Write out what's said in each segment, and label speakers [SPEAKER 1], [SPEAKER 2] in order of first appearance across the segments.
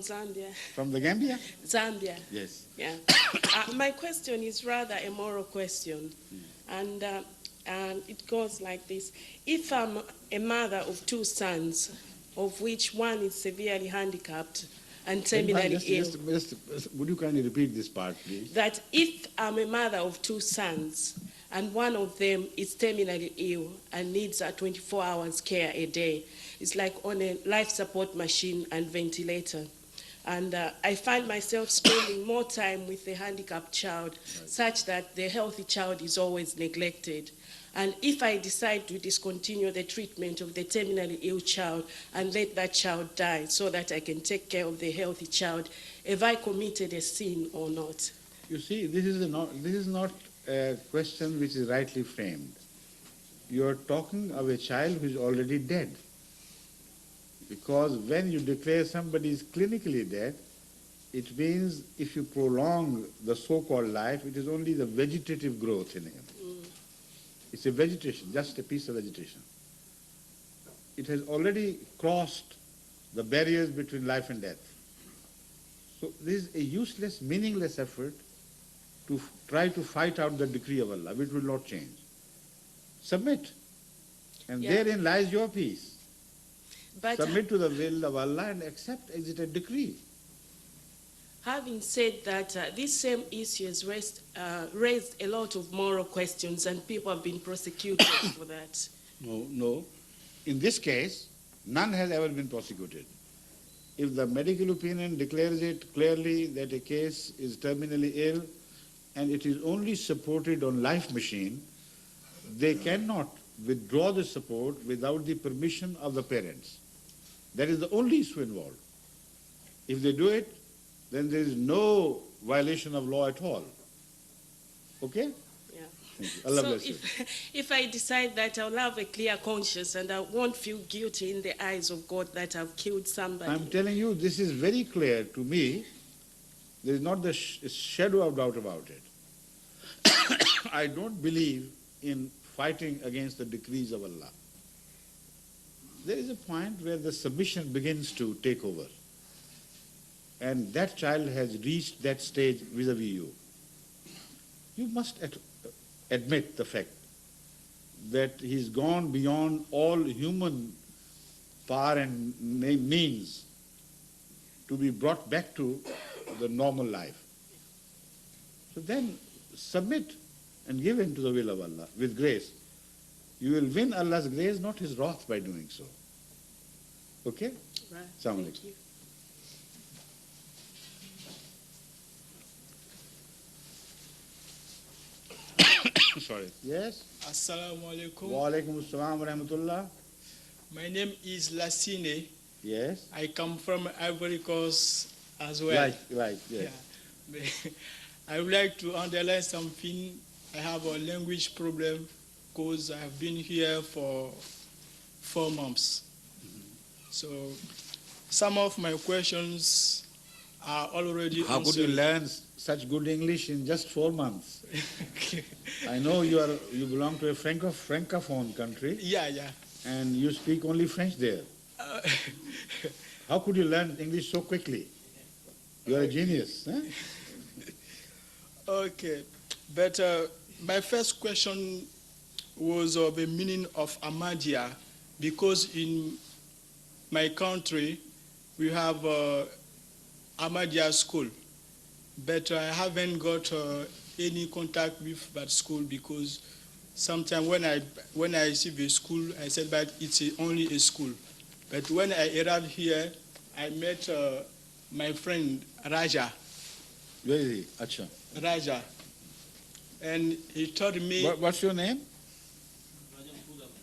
[SPEAKER 1] Zambia.
[SPEAKER 2] From the Gambia?
[SPEAKER 1] Zambia.
[SPEAKER 2] Yes.
[SPEAKER 1] Yeah. My question is rather a moral question, and it goes like this: if I'm a mother of two sons, of which one is severely handicapped and terminally ill,
[SPEAKER 2] Would you kindly repeat this part, please?
[SPEAKER 1] that if I'm a mother of two sons and one of them is terminally ill and needs a 24 hours care a day, it's like on a life support machine and ventilator. And I find myself spending more time with the handicapped child, such that the healthy child is always neglected. And if I decide to discontinue the treatment of the terminally ill child and let that child die so that I can take care of the healthy child, have I committed a sin or not?
[SPEAKER 2] You see, this is not a question which is rightly framed. You are talking of a child who is already dead. Because when you declare somebody is clinically dead, it means if you prolong the so-called life, it is only the vegetative growth in him. It's a vegetation, just a piece of vegetation. It has already crossed the barriers between life and death. So this is a useless, meaningless effort to try to fight out the decree of Allah, which will not change. Submit. And therein lies your peace.
[SPEAKER 1] But
[SPEAKER 2] submit to the will of Allah and accept as it a decree.
[SPEAKER 1] having said that, this same issue has raised a lot of moral questions, and people have been prosecuted for that.
[SPEAKER 2] No. In this case, none has ever been prosecuted. If the medical opinion declares it clearly that a case is terminally ill and it is only supported on life machine, they cannot withdraw the support without the permission of the parents. That is the only issue involved. If they do it, then there is no violation of law at all. Okay?
[SPEAKER 1] Yeah.
[SPEAKER 2] Allah
[SPEAKER 1] So
[SPEAKER 2] bless you.
[SPEAKER 1] if I decide that I'll have a clear conscience and I won't feel guilty in the eyes of God that I've killed somebody.
[SPEAKER 2] I'm telling you, this is very clear to me. There is not the shadow of doubt about it. I don't believe in fighting against the decrees of Allah. There is a point where the submission begins to take over. And that child has reached that stage vis-a-vis you. You must admit the fact that he's gone beyond all human power and means to be brought back to the normal life. So then submit and give in to the will of Allah with grace. You will win Allah's grace, not His wrath, by doing so. Okay?
[SPEAKER 1] Right.
[SPEAKER 2] Assalamu
[SPEAKER 1] Thank
[SPEAKER 2] alaikum.
[SPEAKER 1] you.
[SPEAKER 2] Sorry. Yes?
[SPEAKER 3] Assalamu alaikum.
[SPEAKER 2] Wa alaikum assalam wa rahmatullah.
[SPEAKER 3] My name is Lassine.
[SPEAKER 2] Yes?
[SPEAKER 3] I come from Ivory Coast as well.
[SPEAKER 2] Right, yes.
[SPEAKER 3] Yeah. I would like to underline something. I have a language problem because I have been here for 4 months. So some of my questions are already
[SPEAKER 2] How could you
[SPEAKER 3] answered.
[SPEAKER 2] learn such good English in just 4 months? I know you belong to a francophone country
[SPEAKER 3] Yeah.
[SPEAKER 2] and you speak only French there. How could you learn English so quickly? You are a genius. Huh?
[SPEAKER 3] Okay, but my first question was the meaning of Ahmadiyya, because in my country we have Ahmadiyya school, but I haven't got any contact with that school, because sometimes when I see the school, I said that it's only a school. But when I arrived here, I met my friend Raja.
[SPEAKER 2] Where is he? Acha.
[SPEAKER 3] Raja, and he told me.
[SPEAKER 2] What's your name?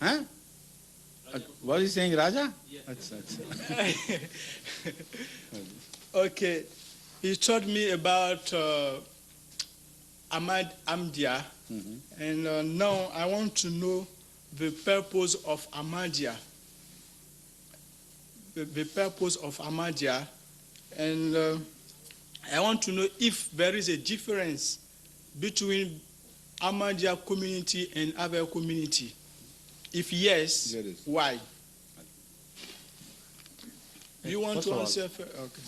[SPEAKER 2] Huh? What is he saying, Raja? Acha.
[SPEAKER 3] Okay, he told me about Ahmadiyya, and now I want to know the purpose of Ahmadiyya. The purpose of Ahmadiyya, and I want to know if there is a difference between Ahmadiyya community and other community. If yes,
[SPEAKER 2] There is.
[SPEAKER 3] why? You want
[SPEAKER 2] First
[SPEAKER 3] to
[SPEAKER 2] of all,
[SPEAKER 3] answer? Okay.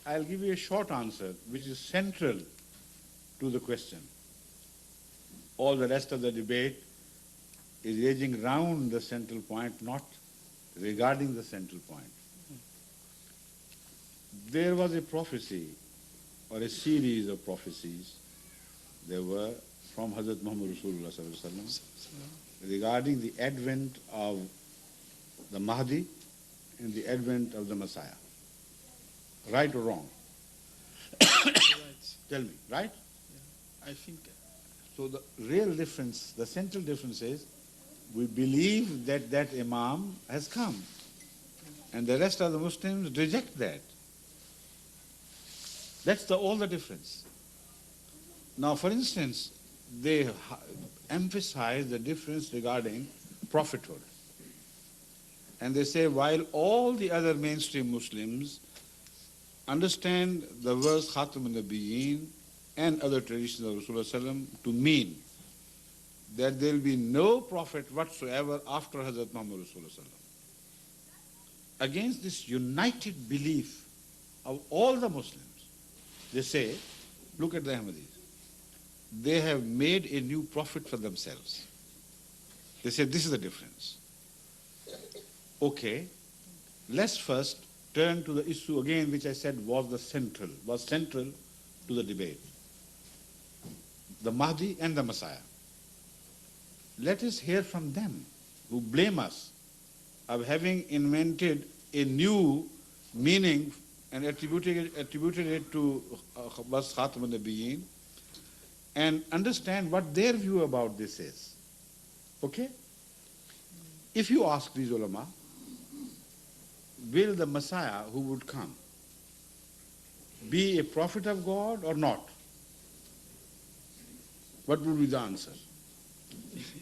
[SPEAKER 2] I'll give you a short answer, which is central to the question. All the rest of the debate is raging round the central point, not regarding the central point. There was a prophecy, or a series of prophecies, there were from Hazrat Muhammad Rasulullah Sallallahu Alaihi Wasallam regarding the advent of the Mahdi and the advent of the Messiah. Right or wrong?
[SPEAKER 3] Right.
[SPEAKER 2] Tell me, right?
[SPEAKER 3] I think.
[SPEAKER 2] So the real difference, the central difference is, we believe that that Imam has come, and the rest of the Muslims reject that. That's all the difference. Now, for instance, they emphasize the difference regarding prophethood. And they say, while all the other mainstream Muslims understand the verse Khatam al-Nabiyyin and other traditions of Rasulullah sallam to mean that there will be no prophet whatsoever after Hazrat Muhammad Rasulullah sallam. Against this united belief of all the Muslims, they say, look at the Ahmadis. They have made a new prophet for themselves. They say this is the difference. Okay, let's first turn to the issue again, which I said was central to the debate. The Mahdi and the Messiah. Let us hear from them who blame us of having invented a new meaning and attributed it to was Khatam al-Nabiyyin, and understand what their view about this is. Okay? If you ask these ulama, will the Messiah who would come be a prophet of God or not? What would be the answer?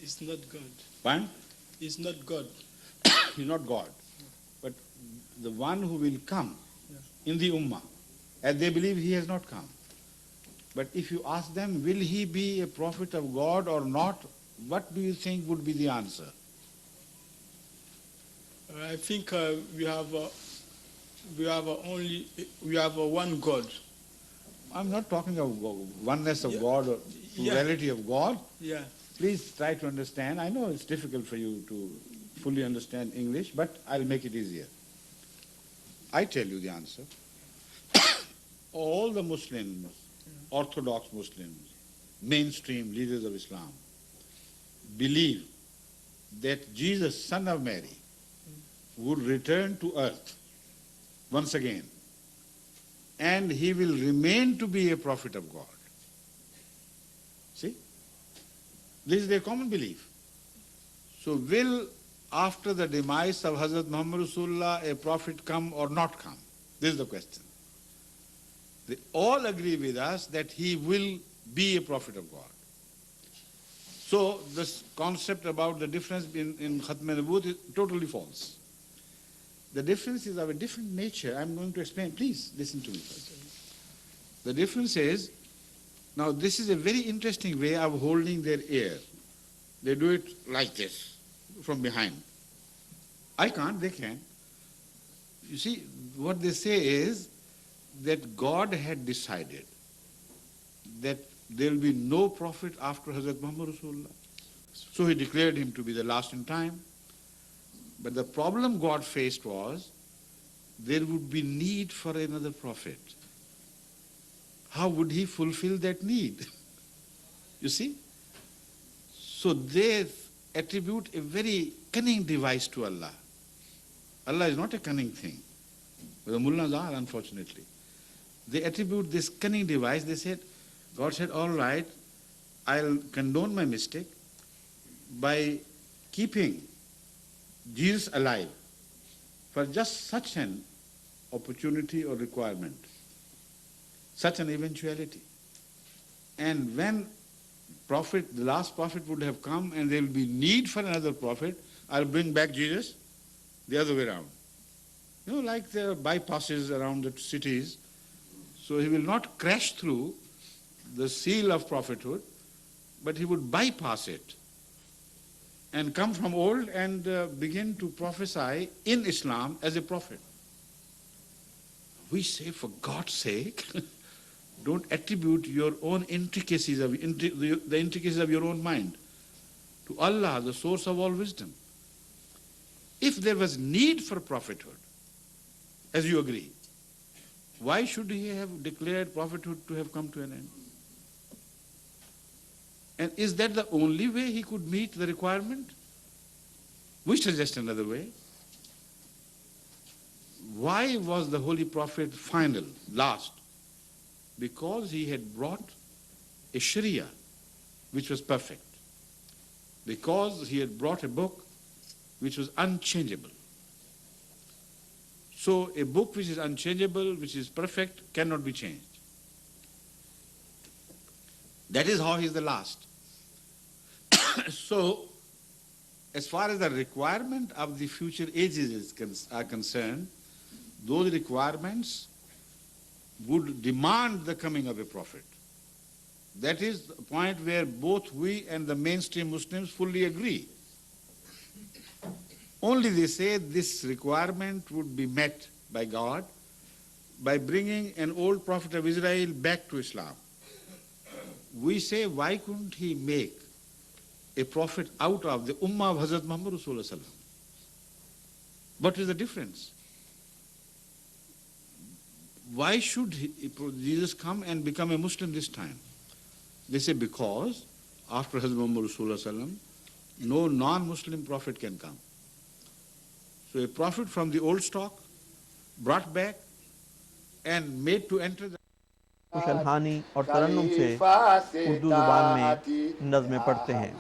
[SPEAKER 3] It's not God.
[SPEAKER 2] Fine?
[SPEAKER 3] It's not God.
[SPEAKER 2] He's not God. But the one who will come in the Ummah, as they believe he has not come. But if you ask them, will he be a prophet of God or not, what do you think would be the answer?
[SPEAKER 3] I think we have one God.
[SPEAKER 2] I'm not talking of oneness of God or plurality of God.
[SPEAKER 3] Yeah.
[SPEAKER 2] Please try to understand. I know it's difficult for you to fully understand English, but I'll make it easier. I tell you the answer. All the Muslims, Orthodox Muslims, mainstream leaders of Islam, believe that Jesus, son of Mary, would return to earth once again, and he will remain to be a prophet of God. See? This is their common belief. So will, after the demise of Hazrat Muhammad Rasulullah, a prophet come or not come? This is the question. They all agree with us that he will be a prophet of God. So this concept about the difference in Khatm al-Nubuwwat is totally false. The difference is of a different nature. I'm going to explain. Please listen to me first. The difference is, now this is a very interesting way of holding their ear. They do it like this, from behind. I can't, they can. You see, what they say is that God had decided that there will be no prophet after Hazrat Muhammad Rasulullah. So he declared him to be the last in time. But the problem God faced was there would be need for another prophet. How would he fulfill that need? You see? So they attribute a very cunning device to Allah. Allah is not a cunning thing. The mullahs are, unfortunately. They attribute this cunning device. They said, God said, all right, I'll condone my mistake by keeping Jesus alive for just such an opportunity or requirement, such an eventuality. And when the last prophet would have come and there will be need for another prophet, I'll bring back Jesus the other way around. You know, like there are bypasses around the cities. So he will not crash through the seal of prophethood, but he would bypass it and come from old and begin to prophesy in Islam as a prophet. We say, for God's sake, don't attribute your own intricacies of the intricacies of your own mind to Allah, the source of all wisdom. If there was need for prophethood, as you agree, why should he have declared prophethood to have come to an end? And is that the only way he could meet the requirement? We suggest another way. Why was the Holy Prophet final, last? Because he had brought a Sharia which was perfect. Because he had brought a book which was unchangeable. So a book which is unchangeable, which is perfect, cannot be changed. That is how he is the last. So, as far as the requirement of the future ages are concerned, those requirements would demand the coming of a prophet. That is the point where both we and the mainstream Muslims fully agree. Only they say this requirement would be met by God by bringing an old prophet of Israel back to Islam. We say, why couldn't he make a prophet out of the ummah of Hazrat Muhammad Rasulullah? What is the difference? Why should Jesus come and become a Muslim this time? They say because after Hazrat Muhammad Rasulullah, no non-Muslim prophet can come. So a prophet from the old stock, brought back and made to enter the
[SPEAKER 4] कुछ अल्हानी और तरन्नुम से उर्दू ज़ुबान में नज़्में पढ़ते हैं।